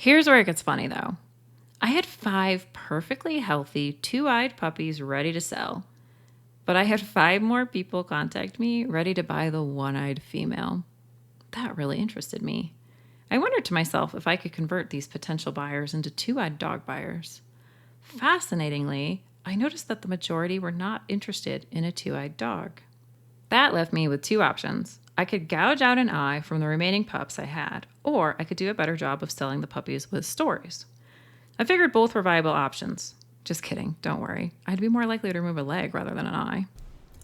Here's where it gets funny, though. I had 5 perfectly healthy, 2-eyed puppies ready to sell, but I had 5 more people contact me ready to buy the 1-eyed female. That really interested me. I wondered to myself if I could convert these potential buyers into 2-eyed dog buyers. Fascinatingly, I noticed that the majority were not interested in a 2-eyed dog. That left me with 2 options. I could gouge out an eye from the remaining pups I had, or I could do a better job of selling the puppies with stories. I figured both were viable options. Just kidding, don't worry. I'd be more likely to remove a leg rather than an eye.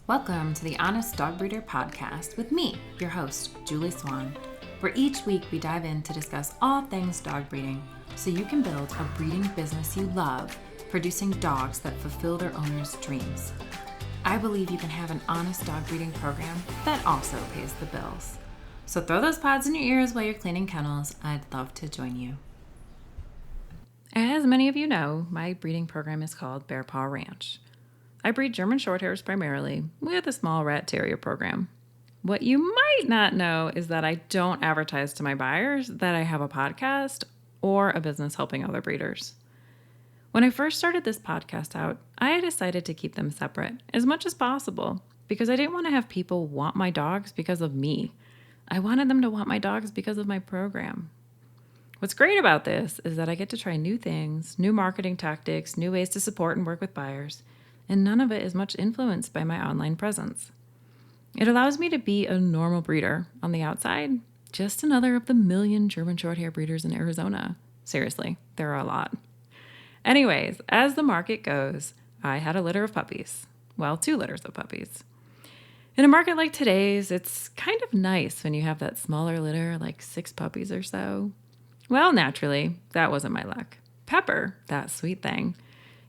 Welcome to the Honest Dog Breeder Podcast with me, your host, Julie Swan, where each week we dive in to discuss all things dog breeding so you can build a breeding business you love, producing dogs that fulfill their owners' dreams. I believe you can have an honest dog breeding program that also pays the bills. So throw those pods in your ears while you're cleaning kennels. I'd love to join you. As many of you know, my breeding program is called Bear Paw Ranch. I breed German Shorthairs primarily with a small rat terrier program. What you might not know is that I don't advertise to my buyers that I have a podcast or a business helping other breeders. When I first started this podcast out, I decided to keep them separate as much as possible because I didn't want to have people want my dogs because of me. I wanted them to want my dogs because of my program. What's great about this is that I get to try new things, new marketing tactics, new ways to support and work with buyers, and none of it is much influenced by my online presence. It allows me to be a normal breeder on the outside, just another of the million German Shorthair breeders in Arizona. Seriously, there are a lot. Anyways, as the market goes, I had a litter of puppies. Well, 2 litters of puppies. In a market like today's, it's kind of nice when you have that smaller litter, like 6 puppies or so. Well, naturally, that wasn't my luck. Pepper, that sweet thing,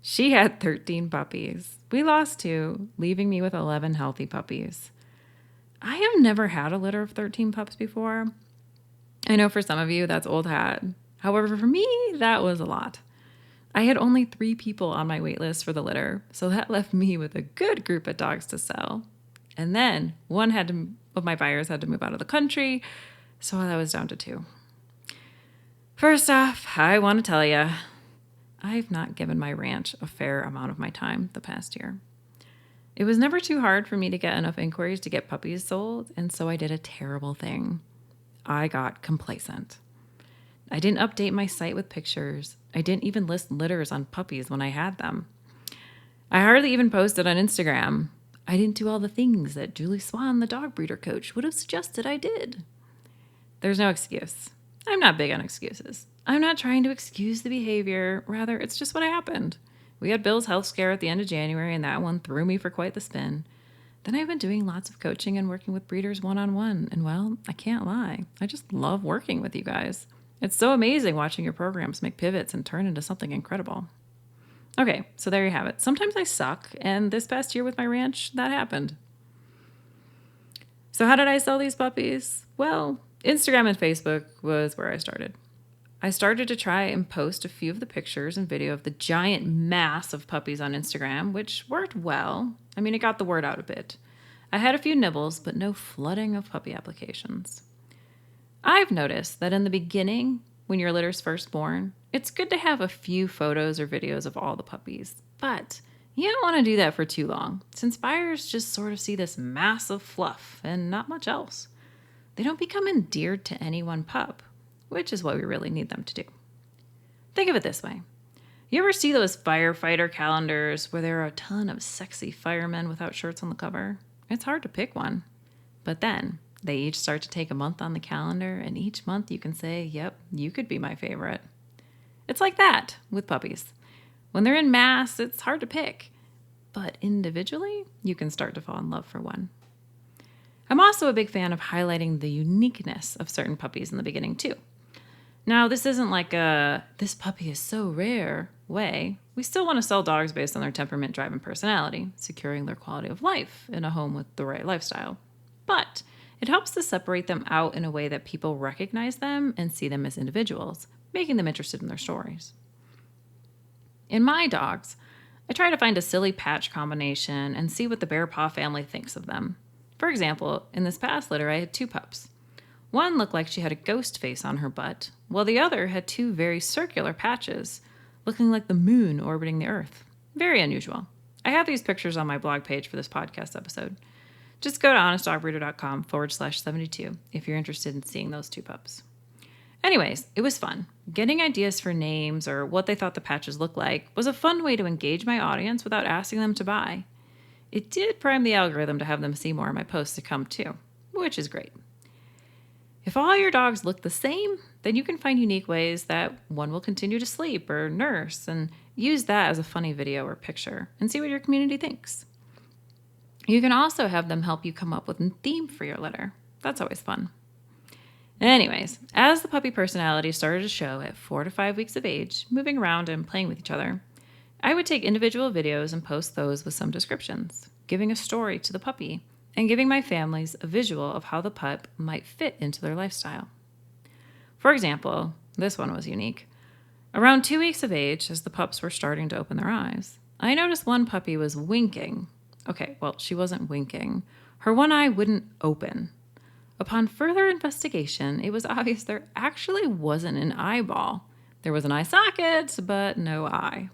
she had 13 puppies. We lost 2, leaving me with 11 healthy puppies. I have never had a litter of 13 pups before. I know for some of you that's old hat. However, for me, that was a lot. I had only 3 people on my waitlist for the litter, so that left me with a good group of dogs to sell. And then one of my buyers had to move out of the country, so I was down to 2. First off, I want to tell you, I've not given my ranch a fair amount of my time the past year. It was never too hard for me to get enough inquiries to get puppies sold, and so I did a terrible thing. I got complacent. I didn't update my site with pictures. I didn't even list litters on puppies when I had them. I hardly even posted on Instagram. I didn't do all the things that Julie Swan, the dog breeder coach, would have suggested I did. There's no excuse. I'm not big on excuses. I'm not trying to excuse the behavior. Rather, it's just what happened. We had Bill's health scare at the end of January, and that one threw me for quite the spin. Then I've been doing lots of coaching and working with breeders one-on-one, and well, I can't lie. I just love working with you guys. It's so amazing watching your programs make pivots and turn into something incredible. Okay, so there you have it. Sometimes I suck, and this past year with my ranch, that happened. So how did I sell these puppies? Well, Instagram and Facebook was where I started. I started to try and post a few of the pictures and video of the giant mass of puppies on Instagram, which worked well. I mean, it got the word out a bit. I had a few nibbles, but no flooding of puppy applications. I've noticed that in the beginning, when your litter's first born, it's good to have a few photos or videos of all the puppies. But you don't want to do that for too long, since buyers just sort of see this mass of fluff and not much else. They don't become endeared to any one pup, which is what we really need them to do. Think of it this way. You ever see those firefighter calendars where there are a ton of sexy firemen without shirts on the cover? It's hard to pick one. But then they each start to take a month on the calendar, and each month you can say, yep, you could be my favorite. It's like that with puppies. When they're in mass, it's hard to pick. But individually, you can start to fall in love for one. I'm also a big fan of highlighting the uniqueness of certain puppies in the beginning too. Now, this isn't like a, this puppy is so rare way. We still want to sell dogs based on their temperament, drive, and personality, securing their quality of life in a home with the right lifestyle. But it helps to separate them out in a way that people recognize them and see them as individuals, making them interested in their stories. In my dogs, I try to find a silly patch combination and see what the bear paw family thinks of them. For example, in this past litter, I had 2 pups. One looked like she had a ghost face on her butt, while the other had two very circular patches, looking like the moon orbiting the Earth. Very unusual. I have these pictures on my blog page for this podcast episode. Just go to honestdogbreeder.com/72 if you're interested in seeing those two pups. Anyways, it was fun. Getting ideas for names or what they thought the patches looked like was a fun way to engage my audience without asking them to buy. It did prime the algorithm to have them see more of my posts to come too, which is great. If all your dogs look the same, then you can find unique ways that one will continue to sleep or nurse and use that as a funny video or picture and see what your community thinks. You can also have them help you come up with a theme for your litter. That's always fun. Anyways, as the puppy personalities started to show at 4 to 5 weeks of age, moving around and playing with each other, I would take individual videos and post those with some descriptions, giving a story to the puppy and giving my families a visual of how the pup might fit into their lifestyle. For example, this one was unique. Around 2 weeks of age, as the pups were starting to open their eyes, I noticed one puppy was winking. Okay, well, she wasn't winking. Her one eye wouldn't open. Upon further investigation, it was obvious there actually wasn't an eyeball. There was an eye socket, but no eye.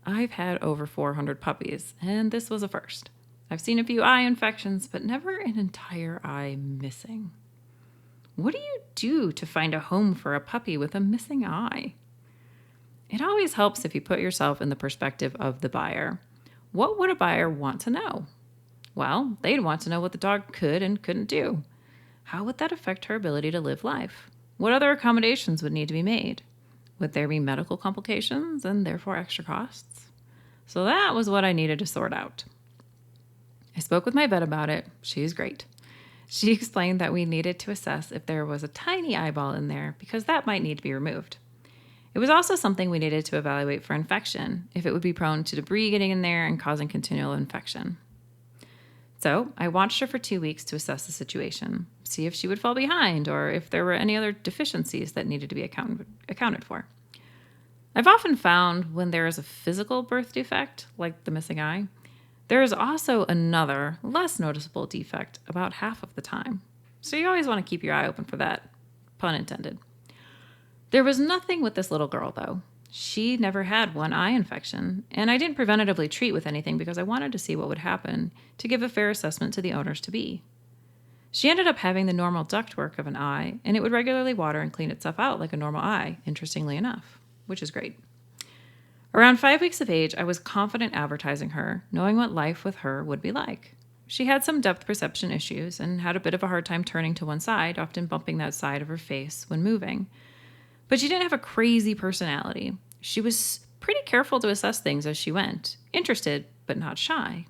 I've had over 400 puppies, and this was a first. I've seen a few eye infections, but never an entire eye missing. What do you do to find a home for a puppy with a missing eye? It always helps if you put yourself in the perspective of the buyer. What would a buyer want to know? Well, they'd want to know what the dog could and couldn't do. How would that affect her ability to live life? What other accommodations would need to be made? Would there be medical complications and therefore extra costs? So that was what I needed to sort out. I spoke with my vet about it. She's great. She explained that we needed to assess if there was a tiny eyeball in there because that might need to be removed. It was also something we needed to evaluate for infection, if it would be prone to debris getting in there and causing continual infection. So I watched her for 2 weeks to assess the situation, see if she would fall behind or if there were any other deficiencies that needed to be accounted for. I've often found when there is a physical birth defect, like the missing eye, there is also another, less noticeable defect about half of the time. So you always want to keep your eye open for that, pun intended. There was nothing with this little girl, though. She never had one eye infection, and I didn't preventatively treat with anything because I wanted to see what would happen to give a fair assessment to the owners-to-be. She ended up having the normal ductwork of an eye, and it would regularly water and clean itself out like a normal eye, interestingly enough, which is great. Around 5 weeks of age, I was confident advertising her, knowing what life with her would be like. She had some depth perception issues and had a bit of a hard time turning to one side, often bumping that side of her face when moving. But she didn't have a crazy personality. She was pretty careful to assess things as she went, interested but not shy.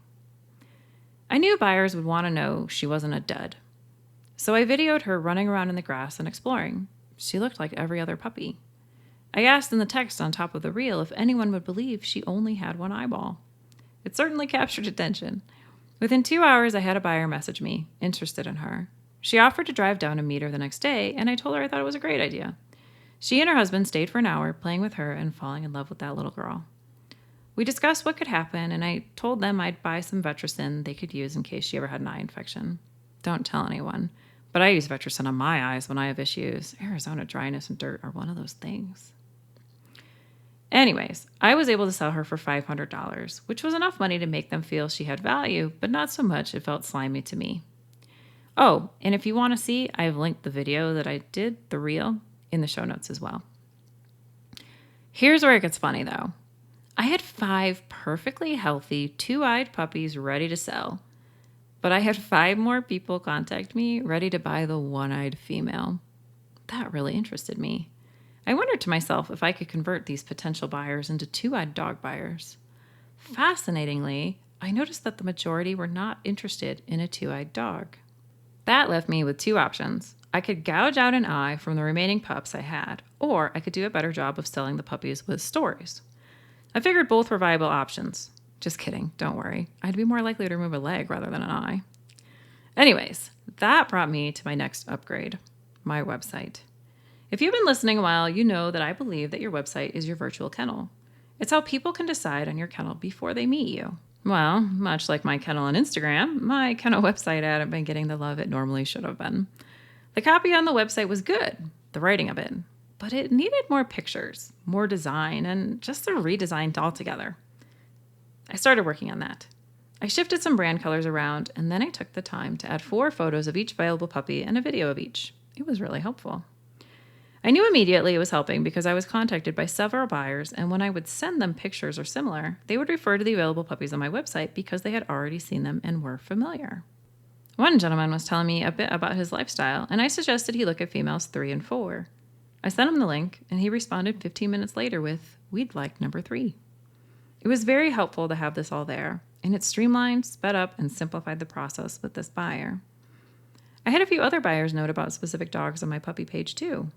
I knew buyers would want to know she wasn't a dud. So I videoed her running around in the grass and exploring. She looked like every other puppy. I asked in the text on top of the reel if anyone would believe she only had one eyeball. It certainly captured attention. Within 2 hours, I had a buyer message me, interested in her. She offered to drive down and meet her the next day, and I told her I thought it was a great idea. She and her husband stayed for an hour, playing with her and falling in love with that little girl. We discussed what could happen, and I told them I'd buy some Vetricin they could use in case she ever had an eye infection. Don't tell anyone, but I use Vetricin on my eyes when I have issues. Arizona dryness and dirt are one of those things. Anyways, I was able to sell her for $500, which was enough money to make them feel she had value, but not so much it felt slimy to me. Oh, and if you want to see, I've linked the video that I did, the reel, in the show notes as well. Here's where it gets funny, though. I had 5 perfectly healthy, 2-eyed puppies ready to sell, but I had 5 more people contact me ready to buy the 1-eyed female. That really interested me. I wondered to myself if I could convert these potential buyers into 2-eyed dog buyers. Fascinatingly, I noticed that the majority were not interested in a 2-eyed dog. That left me with 2 options. I could gouge out an eye from the remaining pups I had, or I could do a better job of selling the puppies with stories. I figured both were viable options. Just kidding, don't worry. I'd be more likely to remove a leg rather than an eye. Anyways, that brought me to my next upgrade, my website. If you've been listening a while, you know that I believe that your website is your virtual kennel. It's how people can decide on your kennel before they meet you. Well, much like my kennel on Instagram, my kennel website hasn't been getting the love it normally should have been. The copy on the website was good, the writing of it, but it needed more pictures, more design, and just a redesign altogether. I started working on that. I shifted some brand colors around, and then I took the time to add 4 photos of each available puppy and a video of each. It was really helpful. I knew immediately it was helping because I was contacted by several buyers, and when I would send them pictures or similar, they would refer to the available puppies on my website because they had already seen them and were familiar. One gentleman was telling me a bit about his lifestyle, and I suggested he look at females 3 and 4. I sent him the link, and he responded 15 minutes later with, "We'd like number 3. It was very helpful to have this all there, and it streamlined, sped up, and simplified the process with this buyer. I had a few other buyers note about specific dogs on my puppy page too.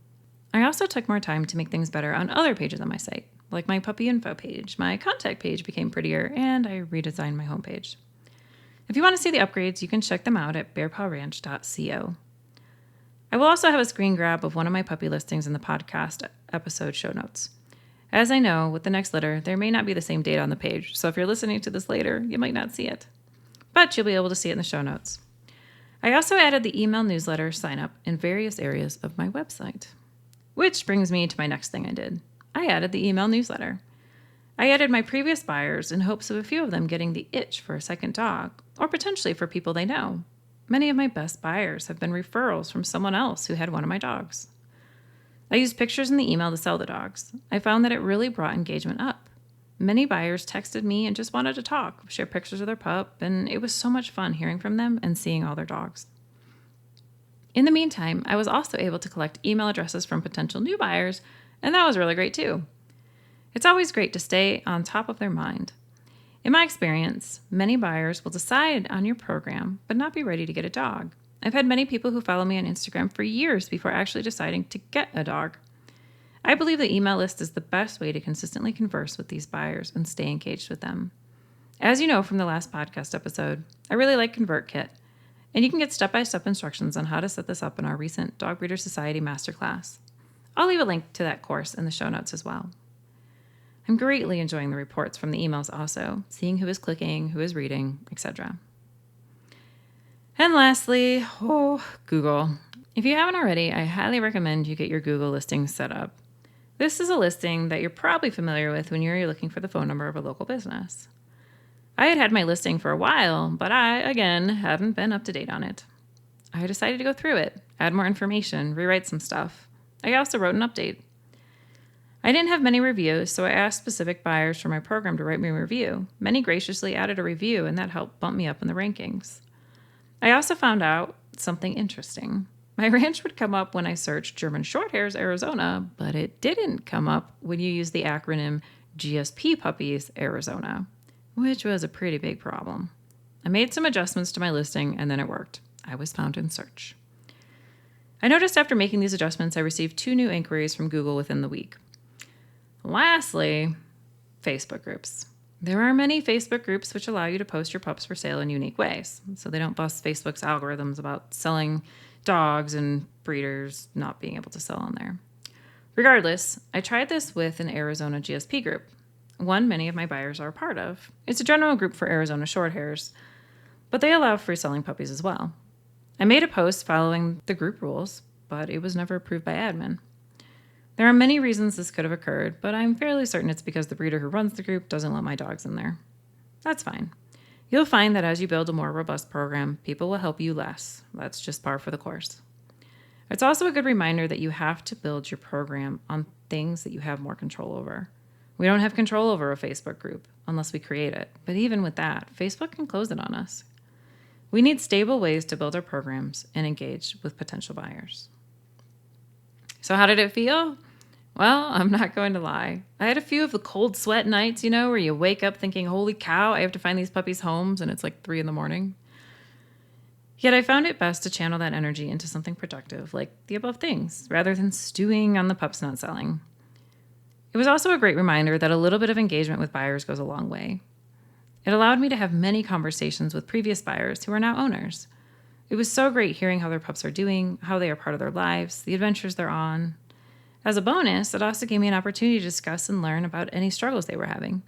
I also took more time to make things better on other pages on my site, like my puppy info page. My contact page became prettier, and I redesigned my homepage. If you want to see the upgrades, you can check them out at bearpawranch.co. I will also have a screen grab of one of my puppy listings in the podcast episode show notes. As I know, with the next litter, there may not be the same date on the page, so if you're listening to this later, you might not see it. But you'll be able to see it in the show notes. I also added the email newsletter sign up in various areas of my website. Which brings me to my next thing I did. I added the email newsletter. I added my previous buyers in hopes of a few of them getting the itch for a second dog, or potentially for people they know. Many of my best buyers have been referrals from someone else who had one of my dogs. I used pictures in the email to sell the dogs. I found that it really brought engagement up. Many buyers texted me and just wanted to talk, share pictures of their pup, and it was so much fun hearing from them and seeing all their dogs. In the meantime, I was also able to collect email addresses from potential new buyers, and that was really great too. It's always great to stay on top of their mind. In my experience, many buyers will decide on your program but not be ready to get a dog. I've had many people who follow me on Instagram for years before actually deciding to get a dog. I believe the email list is the best way to consistently converse with these buyers and stay engaged with them. As you know from the last podcast episode, I really like ConvertKit, and you can get step-by-step instructions on how to set this up in our recent Dog Breeder Society Masterclass. I'll leave a link to that course in the show notes as well. I'm greatly enjoying the reports from the emails also, seeing who is clicking, who is reading, etc. And lastly, Google. If you haven't already, I highly recommend you get your Google listing set up. This is a listing that you're probably familiar with when you're looking for the phone number of a local business. I had my listing for a while, but I, again, hadn't been up to date on it. I decided to go through it, add more information, rewrite some stuff. I also wrote an update. I didn't have many reviews, so I asked specific buyers for my program to write me a review. Many graciously added a review, and that helped bump me up in the rankings. I also found out something interesting. My ranch would come up when I searched German Shorthairs, Arizona, but it didn't come up when you use the acronym GSP Puppies, Arizona, which was a pretty big problem. I made some adjustments to my listing, and then it worked. I was found in search. I noticed after making these adjustments, I received 2 new inquiries from Google within the week. Lastly, Facebook groups. There are many Facebook groups which allow you to post your pups for sale in unique ways, so they don't bust Facebook's algorithms about selling dogs and breeders not being able to sell on there. Regardless, I tried this with an Arizona GSP group, one many of my buyers are a part of. It's a general group for Arizona Shorthairs, but they allow free selling puppies as well. I made a post following the group rules, but it was never approved by admin. There are many reasons this could have occurred, but I'm fairly certain it's because the breeder who runs the group doesn't let my dogs in there. That's fine. You'll find that as you build a more robust program, people will help you less. That's just par for the course. It's also a good reminder that you have to build your program on things that you have more control over. We don't have control over a Facebook group unless we create it, but even with that, Facebook can close it on us. We need stable ways to build our programs and engage with potential buyers. So how did it feel? Well, I'm not going to lie. I had a few of the cold sweat nights, where you wake up thinking, holy cow, I have to find these puppies' homes, and it's like 3 a.m. Yet I found it best to channel that energy into something productive, like the above things, rather than stewing on the pups not selling. It was also a great reminder that a little bit of engagement with buyers goes a long way. It allowed me to have many conversations with previous buyers who are now owners. It was so great hearing how their pups are doing, how they are part of their lives, the adventures they're on. As a bonus, it also gave me an opportunity to discuss and learn about any struggles they were having,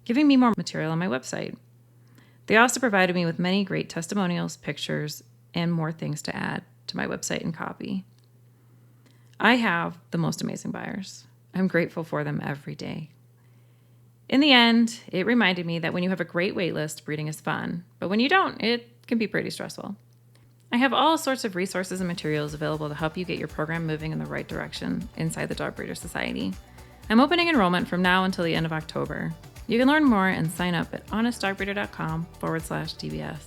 giving me more material on my website. They also provided me with many great testimonials, pictures, and more things to add to my website and copy. I have the most amazing buyers. I'm grateful for them every day. In the end, it reminded me that when you have a great waitlist, breeding is fun, but when you don't, it can be pretty stressful. I have all sorts of resources and materials available to help you get your program moving in the right direction inside the Dog Breeder Society. I'm opening enrollment from now until the end of October. You can learn more and sign up at honestdogbreeder.com/DBS.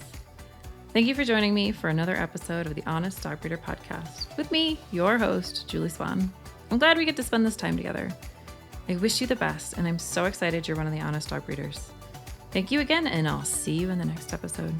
Thank you for joining me for another episode of the Honest Dog Breeder podcast with me, your host, Julie Swan. I'm glad we get to spend this time together. I wish you the best, and I'm so excited you're one of the Honest Dog Breeders. Thank you again, and I'll see you in the next episode.